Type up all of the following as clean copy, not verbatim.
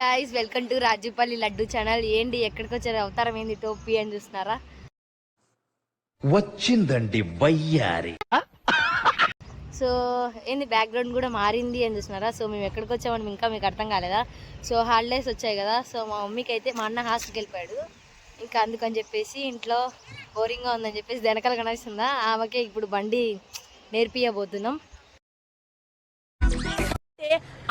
Guys welcome to Rajupalli Laddu channel. ఏంటి ఎక్కడికి వచ్చారు? అవతారం ఏంది? టోపీ అని చూస్తున్నారా? వచ్చిందండి వయ్యారి. సో ఏంది బ్యాక్గ్రౌండ్ కూడా మారింది అని చూస్తున్నారా? సో మేము ఎక్కడికి వచ్చామని ఇంకా మీకు అర్థం కాలేదా? సో హాలిడేస్ వచ్చాయి కదా. సో మా మమ్మీకి అయితే మా అన్న హాస్టల్కి వెళ్ళిపోయాడు. ఇంకా అందుకని చెప్పేసి ఇంట్లో బోరింగ్గా ఉందని చెప్పేసి వెనకాల కనిపిస్తుందా ఆమెకే ఇప్పుడు బండి నేర్పియబోతున్నాం.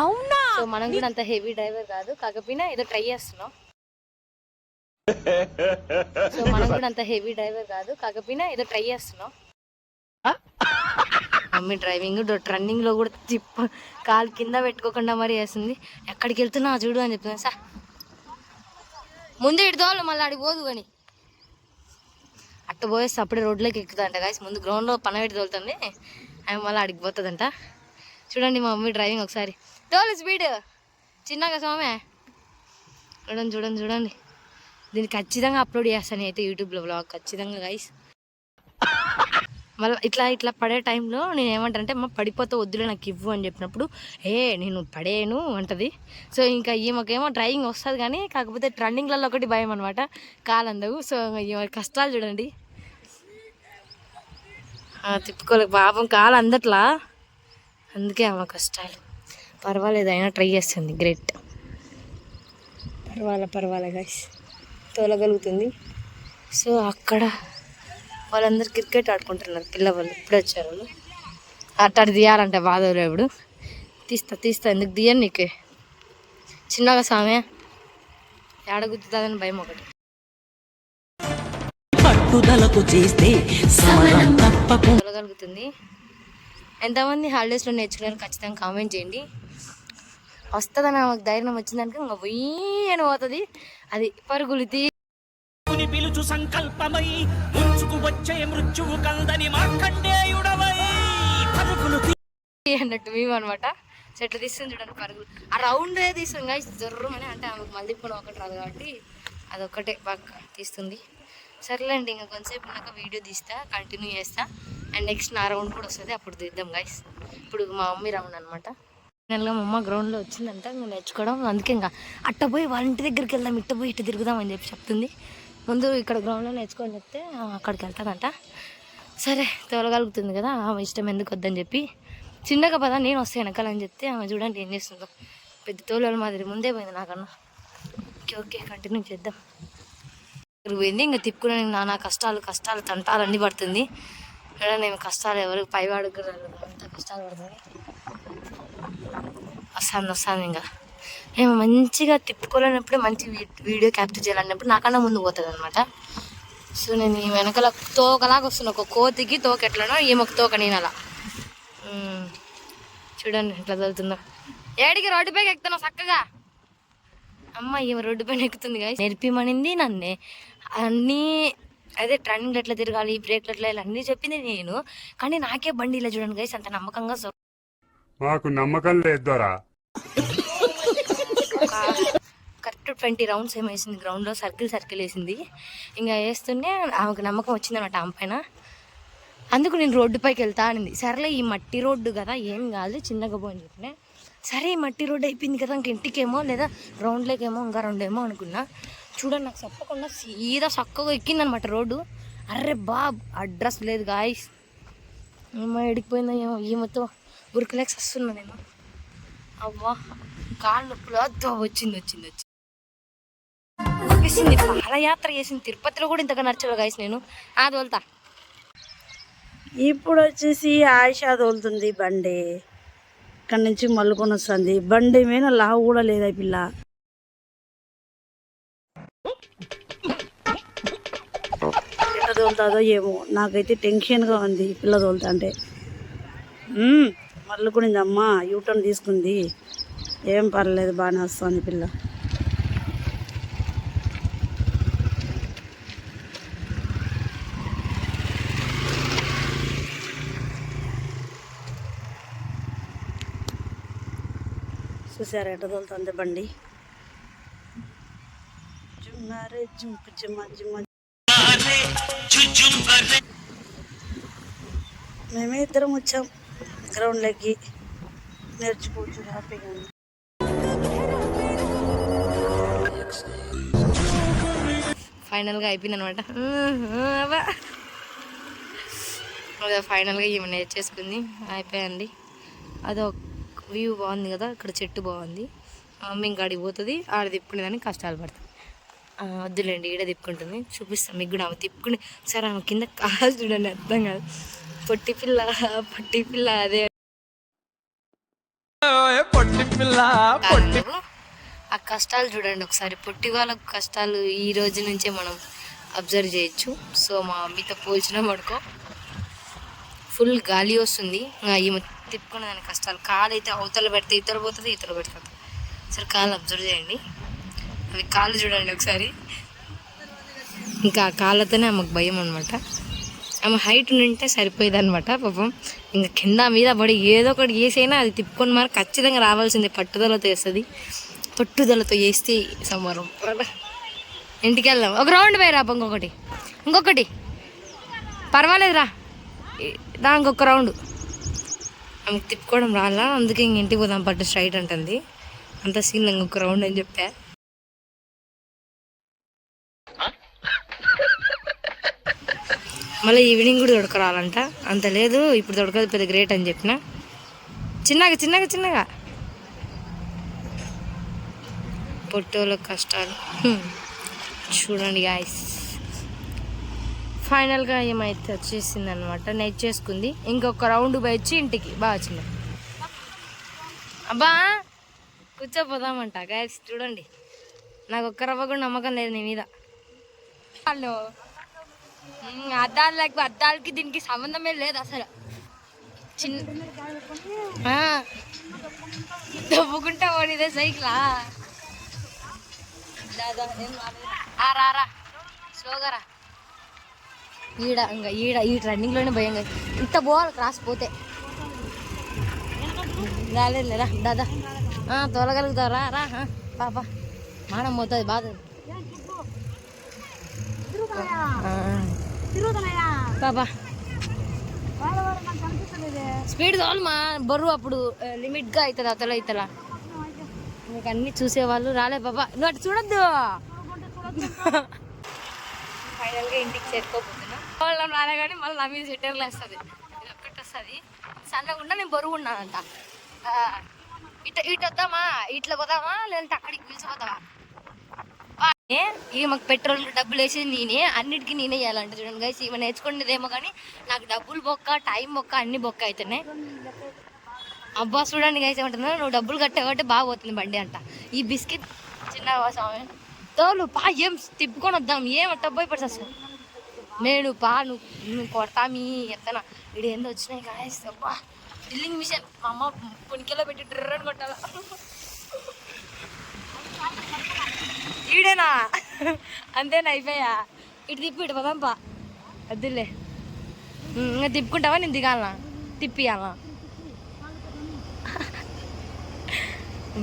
అవునా? సో మనం కూడా అంత హెవీ డ్రైవర్ కాదు, కాకపోయినా ఏదో ట్రై చేస్తున్నాం. మమ్మీ డ్రైవింగ్ రన్నింగ్ లో కూడా కాలు కింద పెట్టుకోకుండా మరి వేస్తుంది. ఎక్కడికి వెళ్తున్నా చూడు అని చెప్తున్నా. సార్ ముందు ఇటు తోలు, మళ్ళీ అడిగి పోదు కానీ అట్ట పోయేస్తే అప్పుడే రోడ్లోకి ఎక్కుతుందంట గాయస్. ముందు గ్రౌండ్లో పనబెట్టి తోలుతుంది, ఆమె మళ్ళీ అడిగి పోతుందంట. చూడండి మా మమ్మీ డ్రైవింగ్ ఒకసారి. తోలు స్పీడ్ చిన్నగా సోమే. చూడండి దీన్ని ఖచ్చితంగా అప్లోడ్ చేస్తాను అయితే యూట్యూబ్లో వ్లాగ్ ఖచ్చితంగా గాయస్. మళ్ళీ ఇట్లా పడే టైంలో నేను ఏమంటానంటే అమ్మ పడిపోతే వద్దులే నాకు ఇవ్వు అని చెప్పినప్పుడు నేను పడేను అంటది. సో ఇంకా ఈమెకేమో డ్రైవింగ్ వస్తుంది కానీ కాకపోతే రన్నింగ్లలో ఒకటి భయం అనమాట, కాలు అందవు. సో ఈమె కష్టాలు చూడండి, తిప్పుకోలేక పాపం కాలు అందట్లా, అందుకే ఆమె కష్టాలు. పర్వాలేదు అయినా ట్రై చేస్తుంది, గ్రేట్. పర్వాలే గైస్, తోలగలుగుతుంది. సో అక్కడ వాళ్ళందరూ క్రికెట్ ఆడుకుంటున్నారు పిల్లవాళ్ళు, ఇప్పుడే వచ్చారు వాళ్ళు. అట్ట తీయాలంటే బాధలు ఇప్పుడు తీస్తా ఎందుకు తీయను నీకు చిన్నగా సామె ఏడగుతుందని భయం ఒకటి. తోలగలుగుతుంది. ఎంతమంది హాలిడేస్లో నేర్చుకున్నారు ఖచ్చితంగా కామెంట్ చేయండి. వస్తుందని ఆమెకు ధైర్యం వచ్చిందనుక ఇంకా అని పోతుంది. అది పరుగులు పిలుచు సంకల్పమై ముంచుకు వచ్చే మృత్యువు కందని మార్కండేయుడవై పరుగులు అన్నట్టు మేము అనమాట. చెట్లు తీస్తుంది చూడండి పరుగులు, ఆ రౌండ్ తీస్తుంది గాయస్ జర్రమని. అంటే ఆమెకు మళ్ళీ ఇప్పుడు ఒకటి రాదు కాబట్టి అదొక్కటే బాగా తీస్తుంది. సర్లేండి ఇంకా కొంతసేపు ఉన్నాక వీడియో తీస్తా, కంటిన్యూ చేస్తా. అండ్ నెక్స్ట్ నా రౌండ్ కూడా వస్తుంది, అప్పుడు తీద్దాం గాయస్. ఇప్పుడు మా మమ్మీ రౌండ్ అనమాట. ఫైనల్గా మా అమ్మ గ్రౌండ్లో వచ్చిందంట ఇంకా నేర్చుకోవడం. అందుకే ఇంకా అట్ట పోయి వాళ్ళ ఇంటి దగ్గరికి వెళ్దాం, ఇట్ట పోయి ఇట్ట తిరుగుదాం అని చెప్పి చెప్తుంది. ముందు ఇక్కడ గ్రౌండ్లో నేర్చుకొని చెప్తే అక్కడికి వెళ్తానంట. సరే తోలగలుగుతుంది కదా, ఆమె ఇష్టం ఎందుకు వద్దని చెప్పి చిన్నగా పదా నేను వస్తే వెనకాలని చెప్తే ఆమె చూడండి ఏం చేస్తుందో. పెద్ద తోలు మాదిరి ముందే పోయింది నాకన్నా. ఓకే కంటిన్యూ చేద్దాం. పోయింది ఇంకా తిప్పుకునే నానా కష్టాలు తంటాలు అన్నీ పడుతుంది. నేను కష్టాలు ఎవరు పైవాడుకు అంత కష్టాలు పడుతుంది. వస్తాను ఇంకా మేము మంచిగా తిప్పుకోలేనప్పుడే మంచి వీడియో క్యాప్చర్ చేయాలన్నప్పుడు నాకన్నా ముందు పోతుంది అనమాట. సో నేను ఈ వెనకాల తోకలాగా వస్తున్నా, ఒక కోతికి తోక ఎట్లనో ఈమెకు తోక నేను అలా. చూడండి ఎట్లా చదువుతుందో. ఏడికి రోడ్డు పైకి ఎక్కుతున్నా చక్కగా. అమ్మ ఈమె రోడ్డు పైన ఎక్కుతుంది కదా, నేర్పిమనింది నన్నే. అన్నీ అదే ట్రన్నింగ్లు ఎట్లా తిరగాలి, బ్రేక్లు ఎట్లా ఇలా అన్నీ చెప్పింది నేను. కానీ నాకే బండి ఇలా చూడండి గైస్ అంత నమ్మకంగా. మాకు నమ్మకం లేదురా. కరెక్ట్ 20 రౌండ్స్ ఏమో వేసింది గ్రౌండ్లో, సర్కిల్ వేసింది. ఇంకా వేస్తూనే ఆమెకు నమ్మకం వచ్చిందన్నమాట ఆమె పైన. అందుకు నేను రోడ్డు పైకి వెళ్తా అనింది. సరేలే ఈ మట్టి రోడ్డు కదా ఏం కాదు చిన్నగా పోని చెప్పిన. సరే ఈ మట్టి రోడ్డు అయిపోయింది కదా ఇంక ఇంటికేమో లేదా గ్రౌండ్లోకేమో ఇంకా రెండేమో అనుకున్నా. చూడండి నాకు చెప్పకుండా సీదా చక్కగా ఎక్కిందనమాట రోడ్డు. అర్రే బాబ్ అడ్రస్ లేదు గాయస్. ఏమో ఎడికిపోయిందో ఏమో ఈమెతో ఉరికలేక వస్తున్నా నేను. అవ్వా కాళ్ళు నొప్పులు అద్దో వచ్చింది. పాదయాత్ర చేసింది తిరుపతిలో కూడా ఇంతగా నచ్చలేదు గాయస్. నేను తోలుతా. ఇప్పుడు వచ్చేసి ఆయిషా తోలుతుంది బండి. ఇక్కడ నుంచి మల్లుకొని వస్తుంది బండి మీద లావు కూడా లేదా పిల్ల. ఎట్లా తోలుతుందో ఏమో నాకైతే టెన్షన్గా ఉంది పిల్ల తోలుతా అంటే. మల్లుకునింది అమ్మ, యూటర్న్ తీసుకుంది, ఏం పర్లేదు బాగానే వస్తుంది పిల్ల. చూసారా ఎట్ట తోలుతుంది బండి. మేమే ఇద్దరం వచ్చాం గ్రౌండ్లోకి, నేర్చుకోవచ్చు హ్యాపీగా. ఫైనల్గా అయిపోయింది అనమాట. అదే ఫైనల్గా ఈమె నేర్చేసుకుంది, అయిపోయింది. అదొక వ్యూ బాగుంది కదా, ఇక్కడ చెట్టు బాగుంది. మమ్మీ ఇంకా ఆడికి పోతుంది, ఆడ తిప్పుకునేదానికి కష్టాలు పడుతుంది. వద్దులేండి, ఈడ తిప్పుకుంటుంది, చూపిస్తాను మీకు కూడా. ఆమె తిప్పుకుని సరే ఆమె కింద కాలు చూడండి, అర్థం కాదు. పొట్టి పిల్ల అదే ఆ కష్టాలు చూడండి ఒకసారి. పొట్టి వాళ్ళ కష్టాలు ఈ రోజు నుంచే మనం అబ్జర్వ్ చేయొచ్చు. సో మా మమ్మీతో పోల్చిన పడుకో, ఫుల్ గాలి వస్తుంది. ఈమె తిప్పుకునే దాని కష్టాలు. కాలు అయితే అవతల పెడితే ఇతర పోతుంది, ఇతర పెడుతుంది. సరే కాలు అబ్జర్వ్ చేయండి, అవి కాళ్ళు చూడండి ఒకసారి. ఇంకా ఆ కాళ్ళతోనే ఆమెకు భయం అనమాట. ఆమె హైట్ ఉంటే సరిపోయేది అనమాట పాపం. ఇంకా కింద మీద పడి ఏదో ఒకటి వేసైనా అది తిప్పుకొని మరి ఖచ్చితంగా రావాల్సిందే. పట్టుదలతో వేస్తుంది, పట్టుదలతో వేస్తే సంబరం. ఇంటికి వెళ్దాం, ఒక రౌండ్ పోయి రా. ఇంకొకటి పర్వాలేదురా, ఇంకొక రౌండ్. ఆమెకు తిప్పుకోవడం రాలా, అందుకే ఇంక ఇంటికి పోదాం పట్టు స్ట్రైట్ అంటుంది. అంత సీన్ ఇంకొక రౌండ్ అని చెప్పా. మళ్ళీ ఈవినింగ్ కూడా దొడకరాలంట, అంత లేదు ఇప్పుడు దొడకదు, పెద్ద గ్రేట్ అని చెప్పిన. చిన్నగా పొట్టోళ్ళ కష్టాలు చూడండి గాయస్. ఫైనల్గా ఏమైతే వచ్చేసింది అనమాట, నెట్ చేసుకుంది. ఇంకొక రౌండ్ పోయి ఇంటికి బాగా చిన్న. అబ్బా కూర్చోపోదామంట గాయస్. చూడండి, నాకు ఒక్క రవ్వ కూడా నమ్మకం లేదు నీ మీద. వాళ్ళు అద్దాలకి దీనికి సంబంధమే లేదు అసలు. దవ్వుకుంటా పోనిదే సైకిలా. రా స్లోగా రా. ఈ రన్నింగ్లోనే భయంగా ఇంత పోవాలి, క్రాస్ పోతే రాలేదులేరా. దాదా తోలగలుగుతావు, రా పాప. మానం పోతుంది బాధ. పాపా స్పీడ్ తోలమా, బరువు అప్పుడు లిమిట్గా అవుతుంది. అతల మీకు అన్ని చూసేవాళ్ళు రాలే పాపా, నువ్వు అటు చూడద్దు. ఫైనల్గా ఇంటికి చేరుకోబోతున్నా. వాళ్ళం రాలే కానీ మళ్ళీ నా మీద సెటర్లు వేస్తుంది. ఇది ఒక్కటి వస్తుంది. సన్నగా నేను బరువు ఉన్నానంట. ఇటు వద్దామా, ఇట్లా పోదామా, లేదంటే అక్కడికి పిలిచిపోతావా? మాకు పెట్రోల్ డబ్బులు వేసేది నేనే, అన్నిటికీ నేనే చేయాలంట. చూడండి గైస్, ఇవి నేర్చుకునేదేమో కానీ నాకు డబ్బులు బొక్క, టైం బొక్క, అన్ని బొక్క అవుతున్నాయి. అబ్బా చూడండి గైస్ ఏమంటున్నా, నువ్వు డబ్బులు కట్టావంటే బాగా పోతుంది బండి అంట. ఈ బిస్కెట్ చిన్న స్వామి తోలు పా, ఏం తిప్పుకొని వద్దాం, ఏమంట పోయి పడుతుంది. నేను పా, నువ్వు కొడతా మీ ఎత్తనా. ఇడు ఏందో వచ్చినాయి గాయస్. అబ్బా డ్రిల్లింగ్ మిషన్, మా అమ్మ పునికెలో పెట్టి డ్రర్ అని కొట్టాలా. ఈడేనా అంతేనా, అయిపోయా. ఇటు తిప్పి ఇటు పదంపా, వద్దులే. ఇంకా తిప్పుకుంటావా, నేను దిగాలనా, తిప్పియాలా?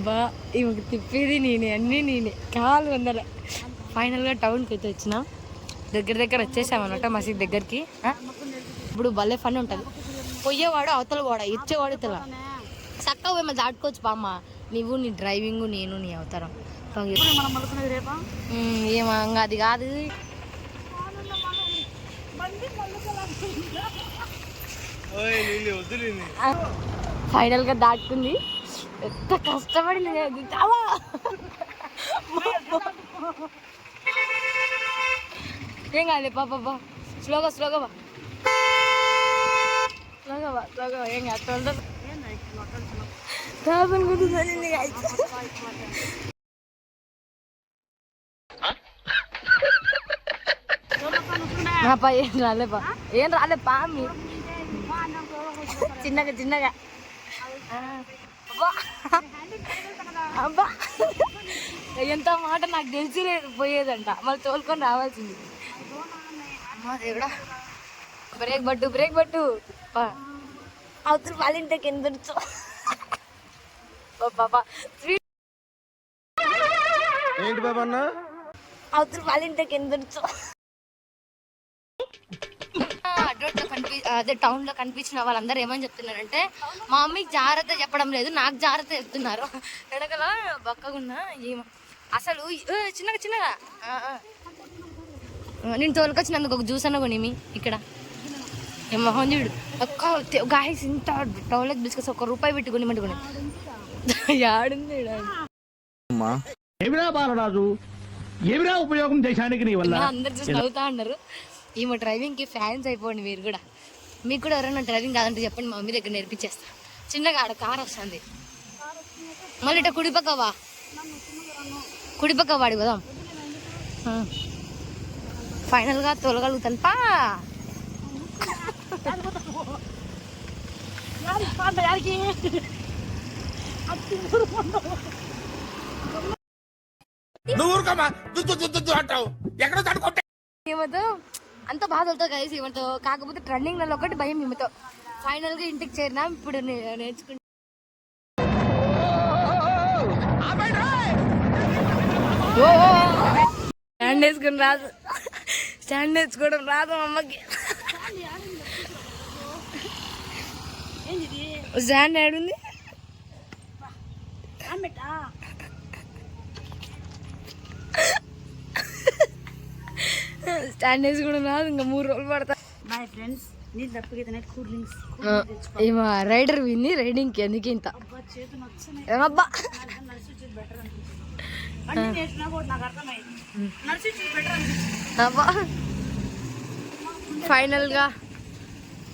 బా ఇవి తిప్పేది నేనే, అన్నీ నేనే, కాలు వందలే. ఫైనల్గా టౌన్కి అయితే వచ్చిన, దగ్గర వచ్చేసామన్నమాట మసీద్ దగ్గరికి. ఇప్పుడు భలే ఫన్ ఉంటుంది. పోయేవాడు అవతల వాడు, ఇచ్చేవాడు తెల చక్కగా పోయి దాటుకోవచ్చు బామ్మ. నువ్వు నీ డ్రైవింగ్, నేను నీ అవతారం. ఏమో అది కాదు. ఫైనల్గా దాటుకుంది. ఎంత కష్టపడింది. ఏం కాదు పాపా, స్లోగా ఏం కాదు. ఏం రాలేపా మీ చిన్నగా అబ్బా ఎంత మాట నాకు తెలిసి పోయేదంట, మళ్ళీ తోలుకొని రావాల్సింది. అమ్మా దేవుడా, బ్రేక్ పట్టు అవతల వాళ్ళింటికి ఎందుకు బాబా. ఏంటి బాబా అన్న, అవతల వాళ్ళింటికి ఎందుకు అడ్రోడ్లో అదే టౌన్లో కనిపించిన వాళ్ళందరూ ఏమని చెప్తున్నారంటే, మా మమ్మీకి జాగ్రత్త చెప్పడం లేదు, నాకు జాగ్రత్త చెప్తున్నారు. వెనకల బక్కగున్నా ఏమో అసలు చిన్నగా నేను తోలుకొచ్చినందుకు ఒక జ్యూస్ అన్న కొనిమి ఇక్కడ మొహం చూడు ఒక్క గాయస్ ఇంత టౌన్లోకి బిస్కెట్స్ ₹1 పెట్టి కొనిమంటుకుని యాడుంది ఏమిరా బాలరాజు, ఏమిరా ఉపయోగం దేశానికి నీ వల్ల? అందరు చూసి నవ్వుతా ఉన్నారు. ఈమె డ్రైవింగ్కి ఫ్యాన్స్ అయిపోండి మీరు కూడా. మీకు కూడా ఎవరైనా డ్రైవింగ్ కాదంటే చెప్పండి, మా మమ్మీ దగ్గర నేర్పించేస్తా. చిన్నగా ఆడ కార్ వస్తుంది, మళ్ళీ ఇట్లా కుడిపక్క వాడి కదా. ఫైనల్గా తోలగలుగుతాను పా. ఈమెతో అంత బాధ వెళ్తా కలిసి ఈమెతో. కాకపోతే ట్రెండింగ్లలో ఒకటి భయం ఈమెతో. ఫైనల్గా ఇంటికి చేరినాం. ఇప్పుడు నేర్చుకుంటా. స్టాండ్ వేసుకుని రాదు, స్టాండ్ వేసుకోవడం రాదు మా అమ్మకి. స్టాండ్ ఏడుంది? స్టాండ్ వేసుకోవడం రాదు, ఇంకా 3 రోజులు పడతా. బాయ్ ఫ్రెండ్స్, నేను తప్పకైతే కూల్ డ్రింక్స్ ఏమో రైడర్ విని రైడింగ్కి ఎందుకు ఇంత ఏమబ్బా. ఫైనల్గా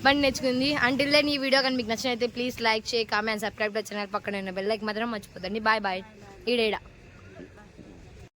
బండి నేర్చుకుంది. అంటిల్ దెన్ ఈ వీడియో కానీ మీకు నచ్చినైతే ప్లీజ్ లైక్ చేయి, కామెంట్, సబ్స్క్రైబ్ టు ఛానల్. పక్కన ఉన్న బెల్ ఐకాన్ మాత్రం మర్చిపోదండి. Bye bye. ఈడేడా